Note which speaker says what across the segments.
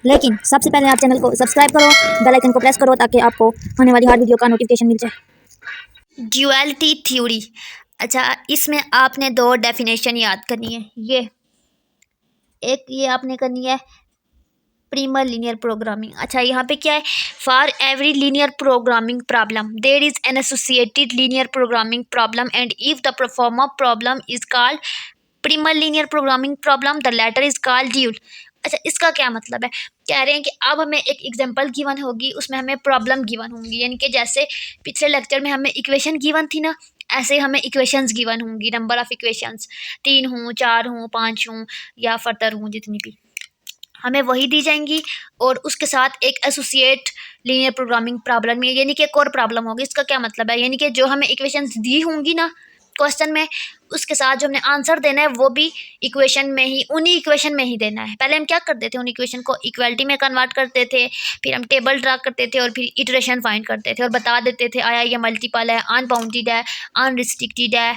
Speaker 1: लेकिन सबसे पहले आप चैनल को सब्सक्राइब करो, बेल आइकन को प्रेस करो ताकि आपको आने वाली हर वीडियो का नोटिफिकेशन मिल जाए। Duality theory. अच्छा, इसमें आपने दो डेफिनेशन याद करनी है। ये आपने करनी है प्रीमल लीनियर प्रोग्रामिंग। अच्छा, यहाँ पे क्या है, for every linear programming problem there is an associated linear programming problem and if the performer problem is called primal linear programming problem the latter is called dual. अच्छा, इसका क्या मतलब है, कह रहे हैं कि अब हमें एक एग्जांपल गिवन होगी, उसमें हमें प्रॉब्लम गिवन होंगी, यानी कि जैसे पिछले लेक्चर में हमें इक्वेशन गिवन थी ना, ऐसे ही हमें इक्वेशंस गिवन होंगी, नंबर ऑफ इक्वेशंस 3 हों, 4 हों, 5 हों या फर्दर हों, जितनी भी हमें वही दी जाएंगी और उसके साथ एक एसोसिएट लीनियर प्रोग्रामिंग प्रॉब्लम में, यानी कि एक और प्रॉब्लम होगी। इसका क्या मतलब है, यानी कि जो हमें इक्वेशंस दी होंगी ना क्वेश्चन में, उसके साथ जो हमने आंसर देना है वो भी इक्वेशन में ही, उन्हीं इक्वेशन में ही देना है। पहले हम क्या करते थे, उन इक्वेशन को इक्वालिटी में कन्वर्ट करते थे, फिर हम टेबल ड्रा करते थे और फिर इटरेशन फाइंड करते थे और बता देते थे आया ये मल्टीपल है, अनबाउंडेड है, अनरिस्ट्रिक्टेड है।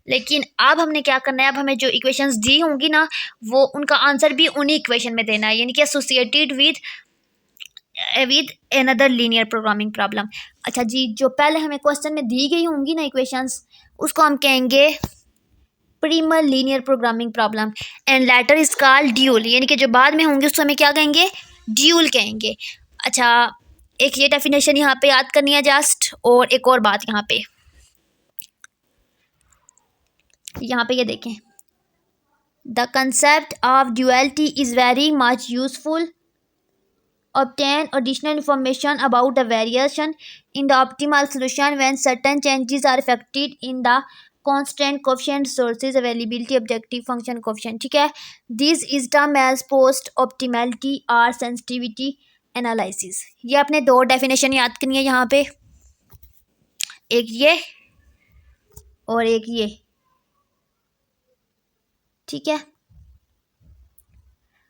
Speaker 1: लेकिन अब हमने क्या करना है, अब हमें जो इक्वेशंस दी होंगी ना, वो उनका आंसर भी उन्हीं इक्वेशन में देना है, यानी कि associated with another linear programming problem. अच्छा जी, जो पहले हमें क्वेश्चन में दी गई होंगी ना इक्वेशंस, उसको हम कहेंगे primal linear programming problem and latter is called dual, यानी कि जो बाद में होंगे उसको हमें क्या कहेंगे, ड्यूल कहेंगे। अच्छा, एक ये डेफिनेशन यहाँ पे याद करनी है जस्ट, और एक और बात यहाँ पे ये देखें, the concept of duality is very much useful. Obtain additional information about the variation in the optimal solution when certain changes are affected in the constant coefficient sources availability objective function coefficient। ठीक है, this is termed as post optimality or sensitivity analysis। ये आपने दो definition याद करनी है यहाँ पे, एक ये और एक ये, ठीक है।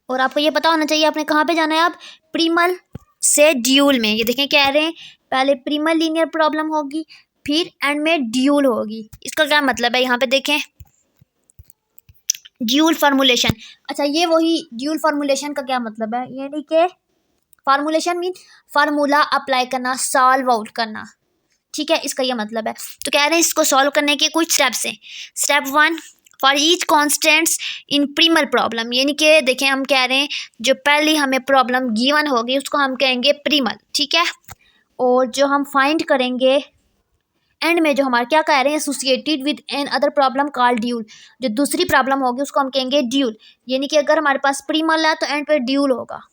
Speaker 1: और आपको ये पता होना चाहिए आपने कहाँ पे जाना है, आप प्रीमल से ड्यूल में। ये देखें, कह रहे हैं पहले प्रीमल लीनियर प्रॉब्लम होगी, फिर एंड में ड्यूल होगी। इसका क्या मतलब है, यहाँ पे देखें, ड्यूल फार्मूलेशन। अच्छा, ये वही ड्यूल फार्मूलेशन का क्या मतलब है, यानी कि फार्मूलेशन मीन फार्मूला अप्लाई करना, सॉल्व आउट करना, ठीक है, इसका ये मतलब है। तो कह रहे हैं इसको सॉल्व करने के कुछ स्टेप्स हैं। Step 1, for each constants in primal problem, यानी कि देखें हम कह रहे हैं जो पहली हमें प्रॉब्लम गिवन होगी उसको हम कहेंगे प्रीमल, ठीक है। और जो हम फाइंड करेंगे एंड में, जो हमारे क्या कह रहे हैं, associated with another problem called dual, जो दूसरी प्रॉब्लम होगी उसको हम कहेंगे ड्यूल, यानी कि अगर हमारे पास प्रीमल है तो एंड पे ड्यूल होगा।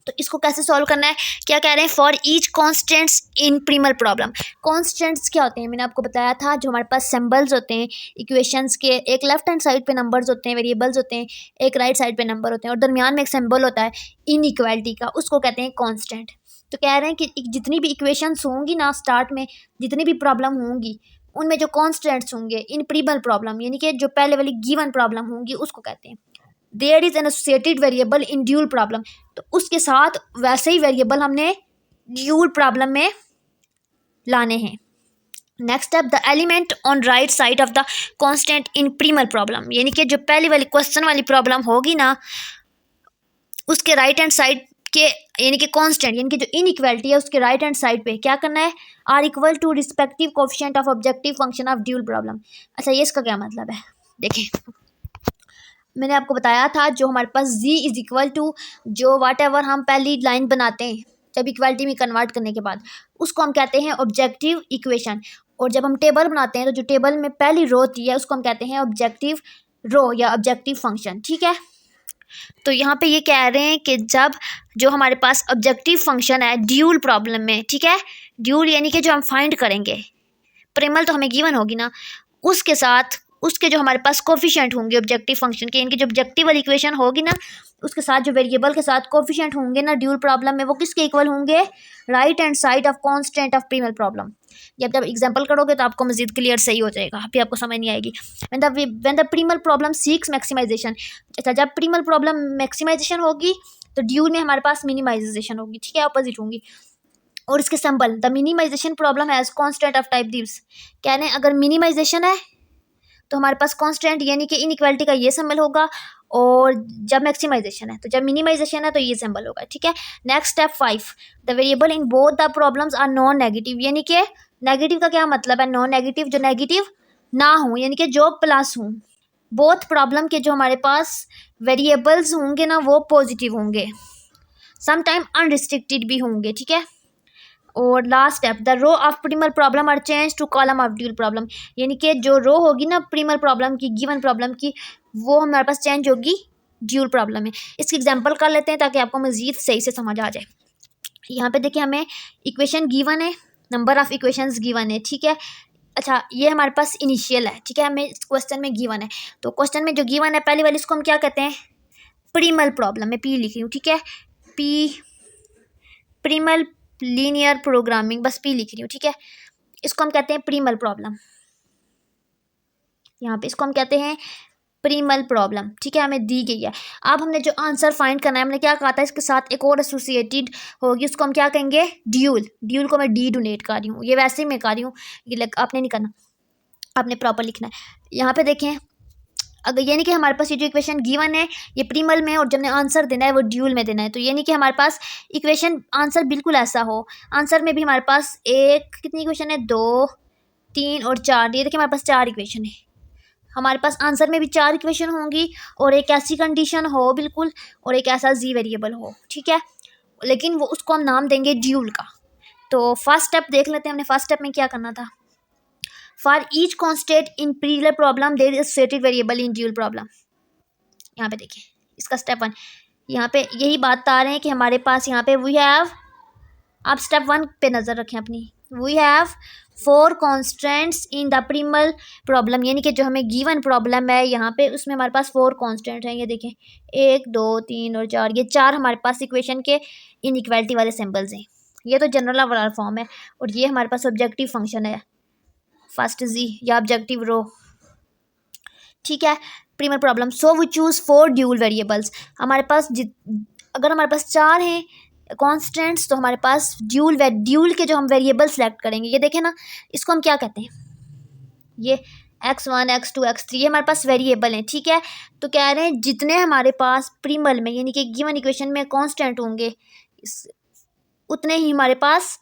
Speaker 1: तो इसको कैसे सॉल्व करना है, क्या कह रहे हैं, for each constants in primal problem. Constants क्या होते हैं, मैंने आपको बताया था, जो हमारे पास सिंबल्स होते हैं इक्वेशंस के, एक लेफ्ट हैंड साइड पे नंबर्स होते हैं, वेरिएबल्स होते हैं, एक राइट साइड पे नंबर होते हैं और दरमियान में एक सिंबल होता है इनइक्वालिटी का, उसको कहते हैं कॉन्स्टेंट। तो कह रहे हैं कि जितनी भी इक्वेशंस होंगी ना स्टार्ट में, जितनी भी प्रॉब्लम होंगी, उनमें जो कॉन्स्टेंट्स होंगे इन प्रीमल प्रॉब्लम, यानी कि जो पहले वाली गिवन प्रॉब्लम होंगी उसको कहते हैं there is an associated variable in dual problem. तो उसके साथ वैसे ही वेरिएबल हमने ड्यूल प्रॉब्लम में लाने हैं। Next step, the element on right side of the constant in primal problem, यानी कि जो पहली वाली क्वेश्चन वाली प्रॉब्लम होगी ना, उसके राइट हैंड साइड के, यानी कि कांस्टेंट, यानी कि जो इनइक्वालिटी है उसके राइट हैंड साइड पे क्या करना है, are equal to respective coefficient of objective function of dual problem. अच्छा, ये इसका क्या मतलब है, देखें मैंने आपको बताया था, जो हमारे पास z इज इक्वल टू, जो वाट एवर हम पहली लाइन बनाते हैं जब इक्वालिटी में कन्वर्ट करने के बाद, उसको हम कहते हैं ऑब्जेक्टिव इक्वेशन। और जब हम टेबल बनाते हैं तो जो टेबल में पहली रो होती है उसको हम कहते हैं ऑब्जेक्टिव रो या ऑब्जेक्टिव फंक्शन, ठीक है। तो यहाँ पे ये कह रहे हैं कि जब जो हमारे पास ऑब्जेक्टिव फंक्शन है ड्यूल प्रॉब्लम में, ठीक है, ड्यूल यानी कि जो हम फाइंड करेंगे, प्रीमल तो हमें गिवन होगी ना, उसके साथ उसके जो हमारे पास कोफिशिएंट होंगे ऑब्जेक्टिव फंक्शन के, इनकी जो ऑब्जेक्टिव वाली इक्वेशन होगी ना, उसके साथ जो वेरिएबल के साथ कोफिशिएंट होंगे ना ड्यूल प्रॉब्लम में, वो किसके इक्वल होंगे, right hand side of constant of primal problem. जब एग्जांपल करोगे तो आपको मजीद क्लियर सही हो जाएगा, अभी आपको समझ नहीं आएगी। When the primal problem seeks maximization, अच्छा जब प्रीमल प्रॉब्लम मैक्सिमाइजेशन होगी तो ड्यूल में हमारे पास मिनिमाइजेशन होगी, ठीक है, अपोजिट होंगी। और इसके symbol, the minimization problem has constant of type दिव्स, कह रहे हैं अगर मिनिमाइजेशन है तो हमारे पास कांस्टेंट यानी कि इनइक्वालिटी का ये सिंबल होगा, और जब मैक्सिमाइजेशन है तो जब मिनिमाइजेशन है तो ये सिंबल होगा, ठीक है। Next step 5, the variable in both the problems are non negative, यानी कि नेगेटिव का क्या मतलब है, नॉन नेगेटिव जो नेगेटिव ना हो, यानी कि जो प्लस हों। बोथ प्रॉब्लम के जो हमारे पास वेरिएबल्स होंगे ना वो पॉजिटिव होंगे, समटाइम अनरिस्ट्रिक्टेड भी होंगे, ठीक है। और last step, the row of primal problem are change to column of dual problem, यानी कि जो रो होगी ना प्रिमल प्रॉब्लम की, गिवन प्रॉब्लम की, वो हमारे पास चेंज होगी ड्यूल प्रॉब्लम में। इसकी एग्जांपल कर लेते हैं ताकि आपको मजीद सही से समझ आ जाए। यहाँ पे देखिए हमें इक्वेशन गिवन है, नंबर ऑफ इक्वेशंस गिवन है, ठीक है। अच्छा, ये हमारे पास इनिशियल है, ठीक है, हमें क्वेश्चन में गिवन है। तो क्वेश्चन में जो गिवन है पहली वाली, इसको हम क्या कहते हैं, प्रिमल प्रॉब्लम। मैं पी लिख रही हूँ, ठीक है, पी प्रिमल लीनियर प्रोग्रामिंग, बस पी लिख रही हूँ, ठीक है। इसको हम कहते हैं प्रिमल प्रॉब्लम, यहाँ पे इसको हम कहते हैं प्रिमल प्रॉब्लम, ठीक है, हमें दी गई है। अब हमने जो आंसर फाइंड करना है, हमने क्या कहा था, इसके साथ एक और एसोसिएटेड होगी, उसको हम क्या कहेंगे, ड्यूल। ड्यूल को मैं डी डोनेट कर रही हूँ, ये वैसे ही मैं कर रही हूँ, ये आपने नहीं करना, आपने प्रॉपर लिखना है। यहाँ पे देखें, अगर यानी कि हमारे पास ये जो इक्वेशन गिवन है ये प्रिमल में है, और जब हमने आंसर देना है वो ड्यूल में देना है, तो यानी कि हमारे पास इक्वेशन आंसर बिल्कुल ऐसा हो। आंसर में भी हमारे पास कितनी इक्वेशन है, 2, 3 और 4, ये देखिए हमारे पास 4 इक्वेशन है। हमारे पास आंसर में भी 4 इक्वेशन होंगी, और एक ऐसी कंडीशन हो बिल्कुल, और एक ऐसा जी वेरिएबल हो, ठीक है, लेकिन वो उसको हम नाम देंगे ड्यूल का। तो फर्स्ट स्टेप देख लेते हैं, हमने फर्स्ट स्टेप में क्या करना था। For each constant in primal problem there is associated variable in dual problem. यहाँ पे देखिए इसका स्टेप 1, यहाँ पे यही बात बता रहे हैं कि हमारे पास यहाँ पे वी हैव, आप स्टेप 1 पे नज़र रखें अपनी, we have 4 constants in the primal problem, यानी कि जो हमें गिवन प्रॉब्लम है यहाँ पे उसमें हमारे पास 4 कॉन्स्टेंट हैं। ये देखें 1, 2, 3 और 4, ये 4 हमारे पास इक्वेशन के इनइक्वालिटी वाले सिंबल्स हैं। ये तो जनरल वाला फॉर्म है, और ये हमारे पास ऑब्जेक्टिव फंक्शन है, फर्स्ट जी या ऑब्जेक्टिव रो, ठीक है, primal problem. So we choose 4 dual variables. हमारे पास अगर हमारे पास 4 हैं कॉन्स्टेंट्स, तो हमारे पास ड्यूल के जो हम वेरिएबल सेलेक्ट करेंगे, ये देखें ना, इसको हम क्या कहते हैं, ये x1 x2 x3 ये हमारे पास वेरिएबल हैं, ठीक है। तो कह रहे हैं जितने हमारे पास प्रिमल में यानी कि गिवन इक्वेशन में कांस्टेंट होंगे, उतने ही हमारे पास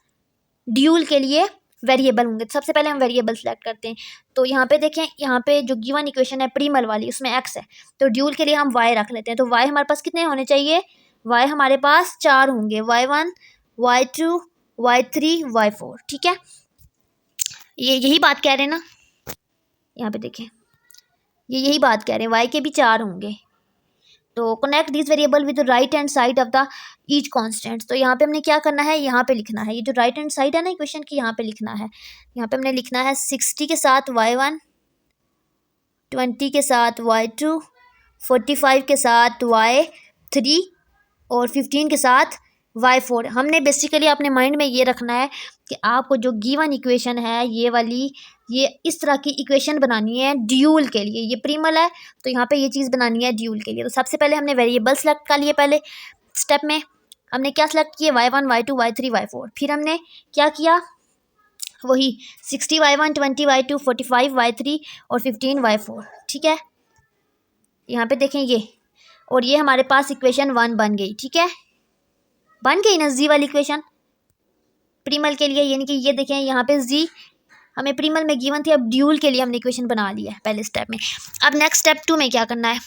Speaker 1: ड्यूल के लिए वेरिएबल होंगे। तो सबसे पहले हम वेरिएबल सेलेक्ट करते हैं। तो यहाँ पे देखें, यहाँ पे जो गिवन इक्वेशन है प्रिमल वाली, उसमें x है, तो ड्यूल के लिए हम y रख लेते हैं। तो y हमारे पास कितने होने चाहिए, y हमारे पास 4 होंगे, y1 y2 y3 y4, ठीक है। ये यही बात कह रहे हैं ना, यहाँ पे देखें ये यही बात कह रहे हैं, y के भी 4 होंगे। तो connect this variable with right hand side of the each constant. तो यहाँ पे हमने क्या करना है, यहाँ पे लिखना है, ये जो राइट हैंड साइड है ना इक्वेशन की, यहाँ पे लिखना है। यहाँ पे हमने लिखना है 60 के साथ y1, 20 के साथ y2, 45 के साथ y3 और 15 के साथ y4। हमने बेसिकली अपने माइंड में ये रखना है कि आपको जो गिवन इक्वेशन है ये वाली, ये इस तरह की इक्वेशन बनानी है ड्यूल के लिए। ये प्रिमल है तो यहाँ पे ये चीज़ बनानी है ड्यूल के लिए। तो सबसे पहले हमने वेरिएबल सेलेक्ट कर लिए, पहले स्टेप में हमने क्या सेलेक्ट किया, y1 y2 y3 y4। फिर हमने क्या किया, वही 60 y1 20 y2 45 y3 और 15 y4, ठीक है। यहाँ पे देखें ये, और ये हमारे पास इक्वेशन 1 बन गई, ठीक है, बन गई ना जी वाली इक्वेशन प्रिमल के लिए। यानी कि ये देखें यहाँ पे जी हमें प्रिमल में गिवन थी, अब ड्यूल के लिए हमने इक्वेशन बना लिया है पहले स्टेप में। अब नेक्स्ट स्टेप 2 में क्या करना है,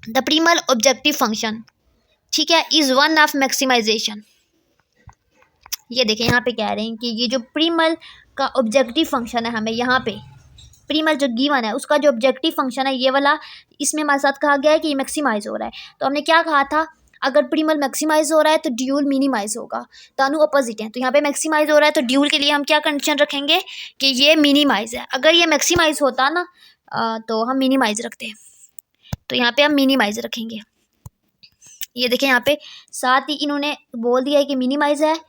Speaker 1: द प्रिमल ऑब्जेक्टिव फंक्शन, ठीक है, इज वन ऑफ मैक्सिमाइजेशन। ये देखें यहाँ पे कह रहे हैं कि ये जो प्रिमल का ऑब्जेक्टिव फंक्शन है, हमें यहाँ पे प्रिमल जो गिवन है उसका जो ऑब्जेक्टिव फंक्शन है ये वाला, इसमें हमारे साथ कहा गया है कि ये मैक्सिमाइज हो रहा है। तो हमने क्या कहा था, अगर प्रिमल मैक्सिमाइज हो रहा है तो ड्यूल मिनिमाइज होगा, दोनों अपोजिट हैं। तो यहाँ पे मैक्सिमाइज हो रहा है तो ड्यूल के लिए हम क्या कंडीशन रखेंगे कि ये मिनिमाइज है। अगर ये मैक्सिमाइज होता ना तो हम मिनिमाइज रखते हैं, तो यहाँ पे हम मिनिमाइज रखेंगे। ये देखें यहाँ पे साथ ही इन्होंने बोल दिया है कि मिनिमाइज है,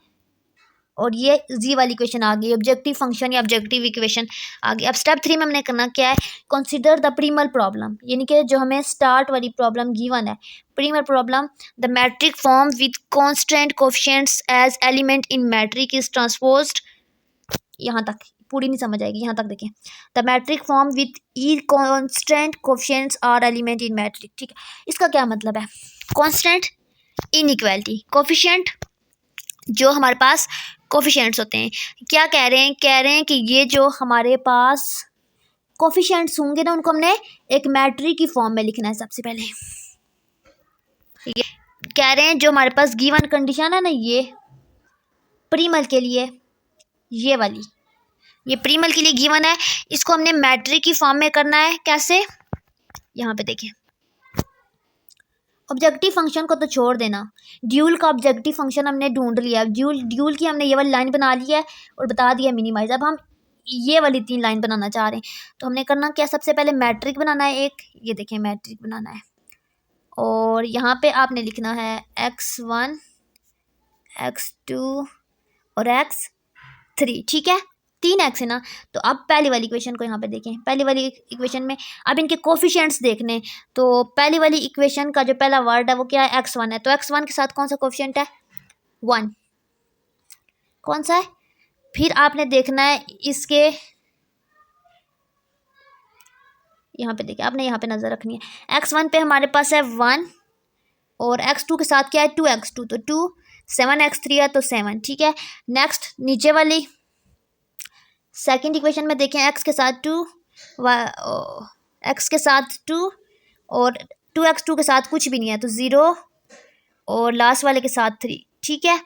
Speaker 1: और ये जी वाली इक्वेशन आ गई, ऑब्जेक्टिव फंक्शन या ऑब्जेक्टिव इक्वेशन आ गई। अब स्टेप 3 में हमने करना क्या है, कंसीडर द प्रिमल प्रॉब्लम, यानी कि जो हमें स्टार्ट वाली प्रॉब्लम गिवन है primal problem, the matrix form with constant coefficients as element in matrix is transposed. यहाँ तक पूरी नहीं समझ आएगी, यहाँ तक देखें। द मैट्रिक फॉर्म विथ ई constant coefficients are element in matrix, ठीक है। इसका क्या मतलब है? कॉन्स्टेंट इनइक्वालिटी, कोफिशिएंट जो हमारे पास कोफिशिएंट्स होते हैं, क्या कह रहे हैं कि ये जो हमारे पास कोफिशिएंट्स होंगे ना, उनको हमने एक मैट्रिक की फॉर्म में लिखना है सबसे पहले। ठीक है, कह रहे हैं जो हमारे पास गिवन कंडीशन है ना, ये प्रीमल के लिए, ये वाली, ये प्रीमल के लिए गिवन है, इसको हमने मैट्रिक की फॉर्म में करना है। कैसे? यहाँ पे देखिए, ऑब्जेक्टिव फंक्शन को तो छोड़ देना, ड्यूल का ऑब्जेक्टिव फंक्शन हमने ढूंढ लिया, ड्यूल की हमने ये वाली लाइन बना ली है और बता दिया मिनिमाइज। अब हम ये वाली 3 लाइन बनाना चाह रहे हैं, तो हमने करना क्या, सबसे पहले मैट्रिक बनाना है एक, ये देखें मैट्रिक बनाना है, और यहाँ पे आपने लिखना है x1 x2 और x3, ठीक है, 3 x है ना। तो अब पहली वाली इक्वेशन को यहाँ पे देखें, पहली वाली इक्वेशन में अब इनके कोफिशिएंट्स देखने, तो पहली वाली इक्वेशन का जो पहला वर्ड है वो क्या है, x1 है, तो x1 के साथ कौन सा कोफिशिएंट है, 1, कौन सा है। फिर आपने देखना है इसके, यहाँ पे देखिए, आपने यहाँ पे नज़र रखनी है, x1 पे हमारे पास है 1 और x2 के साथ क्या है 2x2, तो 2, 7x3 है तो 7, ठीक है। नेक्स्ट नीचे वाली सेकंड इक्वेशन में देखें, x के साथ 2, x के साथ 2 और 2x2 के साथ कुछ भी नहीं है तो 0 और लास्ट वाले के साथ 3, ठीक है।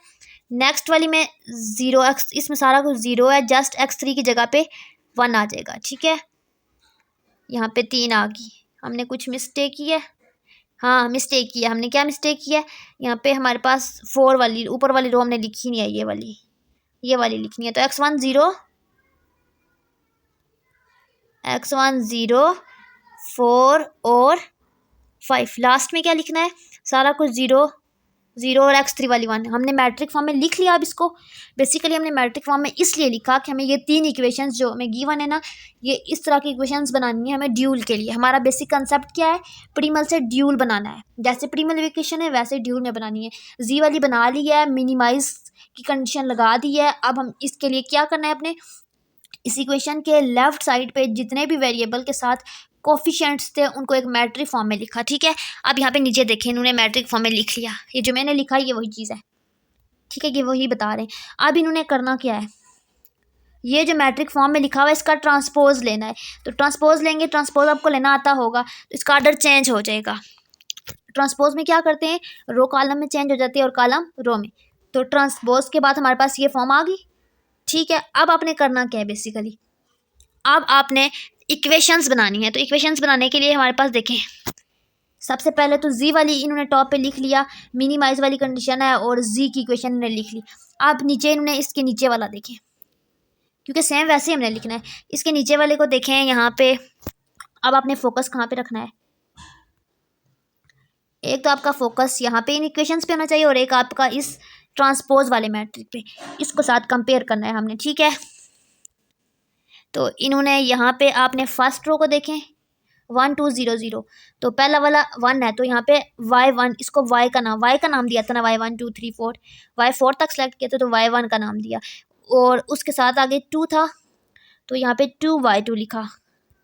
Speaker 1: नेक्स्ट वाली में 0x, इसमें सारा कुछ 0 है, जस्ट x3 की जगह पे 1 आ जाएगा, ठीक है। यहाँ पे 3 आ गई, हमने कुछ मिस्टेक की है, हाँ मिस्टेक किया हमने, क्या मिस्टेक किया है, यहाँ पे हमारे पास 4 वाली ऊपर वाली रो हमने लिखी नहीं है, ये वाली लिखनी है, तो x1 0 4 और 5, लास्ट में क्या लिखना है, सारा कुछ 0 0 और x3 वाली 1 हमने मैट्रिक फॉर्म में लिख लिया। अब इसको बेसिकली हमने मैट्रिक फॉर्म में इसलिए लिखा कि हमें ये 3 इक्वेशंस जो हमें गिवन है ना, ये इस तरह की इक्वेशंस बनानी है हमें ड्यूल के लिए। हमारा बेसिक कंसेप्ट क्या है, प्रीमल से ड्यूल बनाना है, जैसे प्रीमल इक्वेशन है वैसे ड्यूल में बनानी है। जी वाली बना ली है, मिनिमाइज की कंडीशन लगा दी है। अब हम इसके लिए क्या करना है, अपने इस इक्वेशन के लेफ्ट साइड पे जितने भी वेरिएबल के साथ कोफिशिएंट्स थे उनको एक मैट्रिक फॉर्म में लिखा, ठीक है। अब यहाँ पे नीचे देखें, इन्होंने मैट्रिक फॉर्म में लिख लिया, ये जो मैंने लिखा ये वही चीज़ है, ठीक है, ये वही बता रहे हैं। अब इन्होंने करना क्या है, ये जो मैट्रिक फॉर्म में लिखा हुआ है इसका ट्रांसपोज लेना है, तो ट्रांसपोज लेंगे, ट्रांसपोज आपको लेना आता होगा, तो इसका ऑर्डर चेंज हो जाएगा। ट्रांसपोज में क्या करते हैं, रो कॉलम में चेंज हो जाती है और कॉलम रो में, तो ट्रांसपोज के बाद हमारे पास ये फॉर्म आ गई, ठीक है। अब आपने करना क्या है, बेसिकली अब आपने इक्वेशंस बनानी है। तो इक्वेशंस बनाने के लिए हमारे पास देखें, सबसे पहले तो जी वाली इन्होंने टॉप पे लिख लिया, मिनिमाइज वाली कंडीशन है और जी की इक्वेशन इन्होंने लिख ली। अब नीचे इन्होंने इसके नीचे वाला देखें, क्योंकि सेम वैसे ही हमने लिखना है, इसके नीचे वाले को देखें यहाँ पे। अब आपने फोकस कहाँ पे रखना है, एक तो आपका फोकस यहाँ पे इन इक्वेशंस पे होना चाहिए और एक आपका इस ट्रांसपोज वाले मैट्रिक पे, इसको साथ कंपेयर करना है हमने, ठीक है। तो इन्होंने यहाँ पे आपने फर्स्ट रो को देखें 1 2 0 0, तो पहला वाला 1 है तो यहाँ पे y1, इसको y का नाम दिया था ना, y1 2 3 4, y4 तक सेलेक्ट किया था तो y1 का नाम दिया, और उसके साथ आगे 2 था तो यहाँ पे 2y2 लिखा,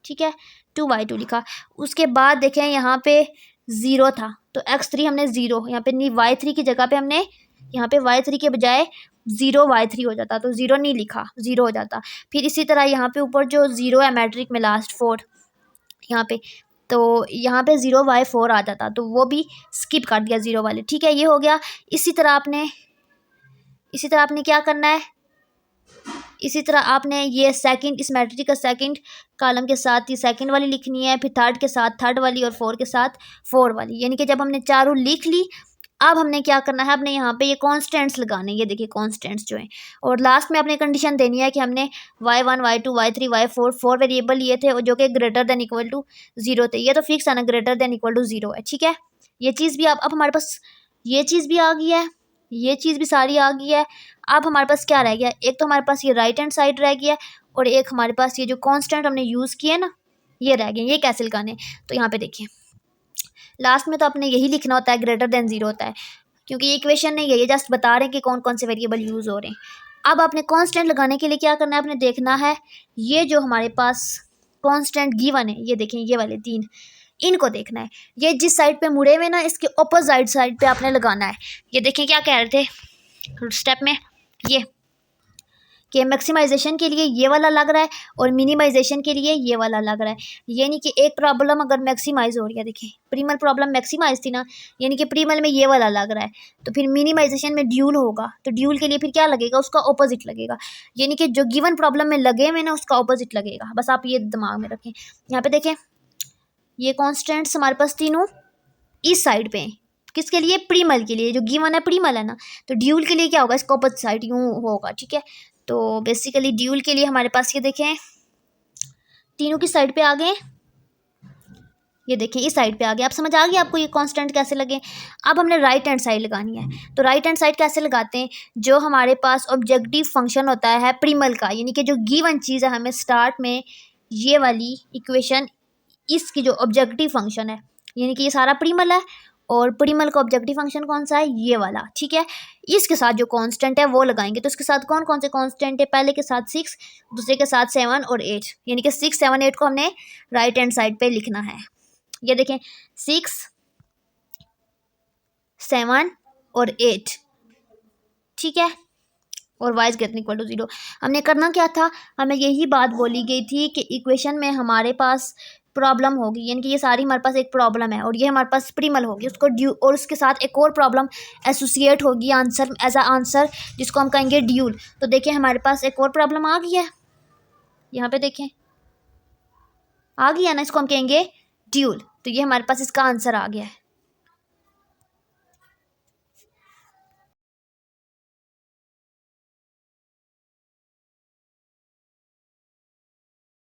Speaker 1: ठीक है, 2y2 लिखा। उसके बाद देखें यहाँ पे 0 था तो x3 हमने 0, यहाँ पे नहीं y3 की जगह पे हमने यहाँ पे y3 के बजाय 0y3 हो जाता, तो 0 नहीं लिखा, 0 हो जाता। फिर इसी तरह यहाँ पे ऊपर जो 0 है मैट्रिक में लास्ट 4 यहाँ पे, तो यहाँ पे 0y4 आ जाता, तो वो भी स्किप कर दिया 0 वाले, ठीक है, ये हो गया। इसी तरह आपने क्या करना है, इसी तरह आपने ये सेकंड, इस मैट्रिक का सेकंड कॉलम के साथ ही सेकंड वाली लिखनी है, फिर थर्ड के साथ थर्ड वाली और 4 के साथ 4 वाली, यानी कि जब हमने चारों लिख ली, अब हमने क्या करना है, अपने यहाँ पे ये कॉन्स्टेंट्स लगाने, ये देखिए कॉन्स्टेंट्स जो हैं, और लास्ट में अपने कंडीशन देनी है कि हमने y1 y2 y3 y4 4 variable लिए थे और जो कि ग्रेटर देन इक्वल टू 0 थे, ये तो फिक्स है ना, ग्रेटर देन इक्वल टू 0 है, ठीक है। ये चीज़ भी अब हमारे पास ये चीज़ भी आ गई है, ये चीज़ भी सारी आ गई है। अब हमारे पास क्या रह गया, एक तो हमारे पास ये राइट हैंड साइड रह गया और एक हमारे पास ये जो कॉन्स्टेंट हमने यूज़ किए ना ये रह गए, ये कैसे लगाने, तो यहाँ पे देखिए लास्ट में तो आपने यही लिखना होता है, ग्रेटर देन 0 होता है, क्योंकि ये इक्वेशन नहीं है, ये जस्ट बता रहे हैं कि कौन कौन से वेरिएबल यूज़ हो रहे हैं। अब आपने कांस्टेंट लगाने के लिए क्या करना है, आपने देखना है ये जो हमारे पास कांस्टेंट गिवन है, ये देखें ये वाले 3, इनको देखना है। ये जिस साइड पे मुड़े हुए ना, इसके अपोजिट साइड पे आपने लगाना है। ये देखें क्या कह रहे थे स्टेप में, ये कि मैक्सिमाइजेशन के लिए ये वाला लग रहा है और मिनिमाइजेशन के लिए ये वाला लग रहा है। यानी कि एक प्रॉब्लम अगर मैक्सिमाइज हो रही है, देखिए प्रीमल प्रॉब्लम मैक्सिमाइज थी ना, यानी कि प्रीमल में ये वाला लग रहा है, तो फिर मिनिमाइजेशन में ड्यूल होगा, तो ड्यूल के लिए फिर क्या लगेगा, उसका ऑपोजिट लगेगा। यानी कि जो गिवन प्रॉब्लम में लगे हुए ना, उसका ऑपोजिट लगेगा। बस आप ये दिमाग में रखें। यहाँ पे देखें ये कॉन्स्टेंट्स हमारे पास तीनों इस साइड पे हैं। किसके लिए, प्रीमल के लिए, जो गिवन है प्रीमल है ना, तो ड्यूल के लिए क्या होगा, इसका ऑपोजिट साइड यूँ होगा। ठीक है, तो बेसिकली ड्यूल के लिए हमारे पास ये देखें तीनों की साइड पे आ गए, ये देखें इस साइड पे आ गए। आप समझ आ गई आपको ये कांस्टेंट कैसे लगे। अब हमने राइट हैंड साइड लगानी है, तो राइट हैंड साइड कैसे लगाते हैं, जो हमारे पास ऑब्जेक्टिव फंक्शन होता है प्रीमल का, यानी कि जो गिवन चीज़ है, हमें स्टार्ट में ये वाली इक्वेशन, इसकी जो ऑब्जेक्टिव फंक्शन है, यानी कि ये सारा प्रीमल है और प्रीमल का ऑब्जेक्टिव फंक्शन कौन सा है, ये वाला। ठीक है, इसके साथ जो कांस्टेंट है वो लगाएंगे। तो इसके साथ कौन कौन से कांस्टेंट है, पहले के साथ 6, दूसरे के साथ 7 और 8, यानी कि 6, 7, 8 को हमने राइट हैंड साइड पे लिखना है। ये देखें 6, 7 और 8, ठीक है, और y is greater equal to 0। हमने करना क्या था, हमें यही बात बोली गई थी कि इक्वेशन में हमारे पास प्रॉब्लम होगी, यानी कि ये सारी हमारे पास एक प्रॉब्लम है और ये हमारे पास प्रीमल होगी, उसको ड्यू, और उसके साथ एक और प्रॉब्लम एसोसिएट होगी आंसर, एज अ आंसर, जिसको हम कहेंगे ड्यूल। तो देखिए हमारे पास एक और प्रॉब्लम आ गई है, यहाँ पे देखें आ गई है ना, इसको हम कहेंगे ड्यूल। तो ये हमारे पास इसका आंसर आ गया है।